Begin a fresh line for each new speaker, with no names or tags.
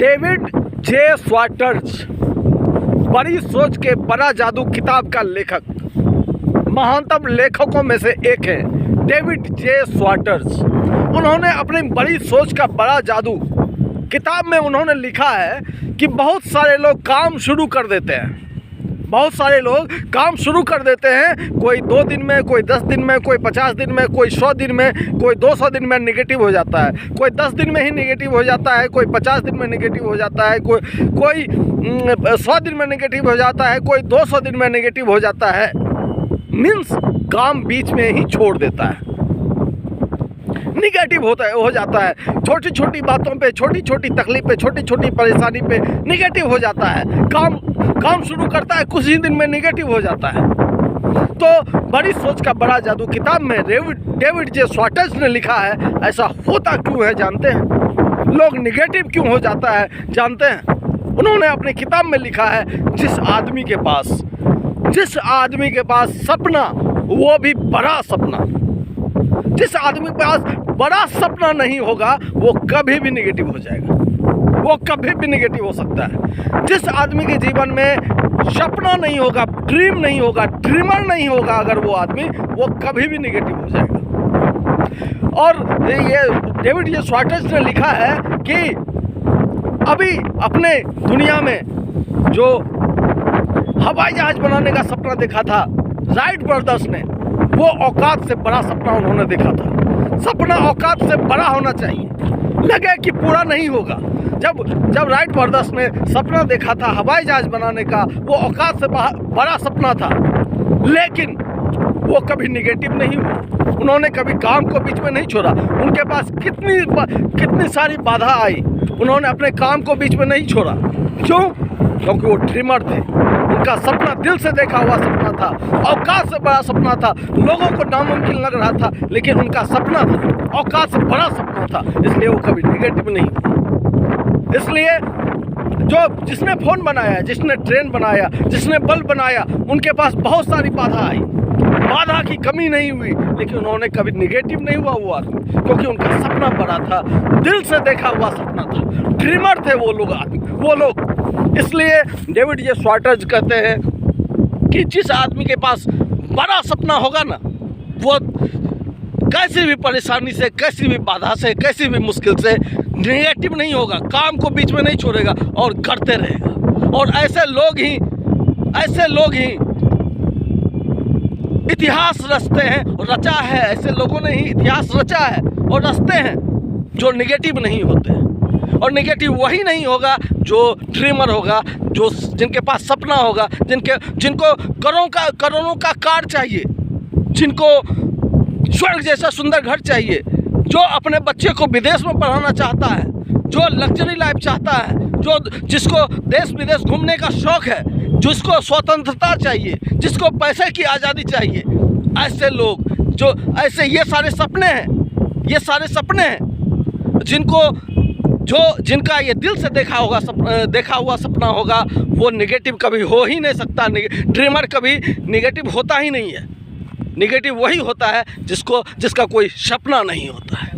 David जे स्वाटर्स बड़ी सोच के बड़ा जादू किताब का लेखक, महानतम लेखकों में से एक है डेविड जे स्वाटर्स। उन्होंने अपनी बड़ी सोच का बड़ा जादू किताब में उन्होंने लिखा है कि बहुत सारे लोग काम शुरू कर देते हैं, कोई 2 दिन में, कोई 10 दिन में, कोई 50 दिन में, कोई 100 दिन में, कोई 200 दिन में निगेटिव हो जाता है, कोई 10 दिन में ही निगेटिव हो जाता है, कोई 50 दिन में निगेटिव हो जाता है, कोई 100 दिन में निगेटिव हो जाता है, कोई 200 दिन में निगेटिव हो जाता है। मीन्स काम बीच में ही छोड़ देता है, निगेटिव हो जाता है। छोटी छोटी बातों पे, छोटी छोटी तकलीफ पे, छोटी छोटी परेशानी पे निगेटिव हो जाता है। काम शुरू करता है, कुछ ही दिन में निगेटिव हो जाता है। तो बड़ी सोच का बड़ा जादू किताब में डेविड जे स्वाटर्स ने लिखा है, ऐसा होता क्यों है जानते हैं? लोग निगेटिव क्यों हो जाता है जानते हैं? उन्होंने अपनी किताब में लिखा है, जिस आदमी के पास सपना, वो भी बड़ा सपना, जिस आदमी के पास बड़ा सपना नहीं होगा वो कभी भी निगेटिव हो जाएगा, वो कभी भी निगेटिव हो सकता है। जिस आदमी के जीवन में सपना नहीं होगा, ड्रीम नहीं होगा, ड्रीमर नहीं होगा अगर वो आदमी, वो कभी भी निगेटिव हो जाएगा। और ये डेविड जे स्वाटर्स ने लिखा है कि अभी अपने दुनिया में जो हवाई जहाज बनाने का सपना देखा था राइट ब्रदर्स ने, वो औकात से बड़ा सपना उन्होंने देखा था। सपना औकात से बड़ा होना चाहिए, लगे कि पूरा नहीं होगा। जब राइट ब्रदर्स ने सपना देखा था हवाई जहाज बनाने का, वो औकात से बड़ा सपना था, लेकिन वो कभी निगेटिव नहीं हुआ। उन्होंने कभी काम को बीच में नहीं छोड़ा। उनके पास कितनी सारी बाधा आई, उन्होंने अपने काम को बीच में नहीं छोड़ा। क्यों? क्योंकि वो ड्रीमर थे। उनका सपना दिल से देखा हुआ सपना था, औकात से बड़ा सपना था। लोगों को नामुमकिन लग रहा था, लेकिन उनका सपना था, औकात से बड़ा सपना था, इसलिए वो कभी निगेटिव नहीं हुआ। इसलिए जिसने फ़ोन बनाया, जिसने ट्रेन बनाया, जिसने बल्ब बनाया, उनके पास बहुत सारी बाधा आई, बाधा की कमी नहीं हुई, लेकिन उन्होंने कभी निगेटिव नहीं हुआ वो आदमी, क्योंकि उनका सपना बड़ा था, दिल से देखा हुआ सपना था, ड्रीमर थे वो लोग। इसलिए डेविड जे स्वाटर्स कहते हैं कि जिस आदमी के पास बड़ा सपना होगा ना, वो कैसी भी परेशानी से, कैसी भी बाधा से, कैसी भी मुश्किल से निगेटिव नहीं होगा, काम को बीच में नहीं छोड़ेगा और करते रहेगा। और ऐसे लोग ही इतिहास रचते हैं और रचा है। ऐसे लोगों ने ही इतिहास रचा है और रचते हैं जो निगेटिव नहीं होते हैं। और निगेटिव वही नहीं होगा जो ड्रीमर होगा, जिनके पास सपना होगा, जिनको करोड़ों का कार चाहिए, जिनको स्वर्ग जैसा सुंदर घर चाहिए, जो अपने बच्चे को विदेश में पढ़ाना चाहता है, जो लग्जरी लाइफ चाहता है, जिसको देश विदेश घूमने का शौक है, जिसको स्वतंत्रता चाहिए, जिसको पैसे की आज़ादी चाहिए, ऐसे लोग ये सारे सपने हैं जिनका ये दिल से देखा हुआ सपना होगा, वो निगेटिव कभी हो ही नहीं सकता। ड्रीमर कभी निगेटिव होता ही नहीं है। निगेटिव वही होता है जिसका कोई सपना नहीं होता है।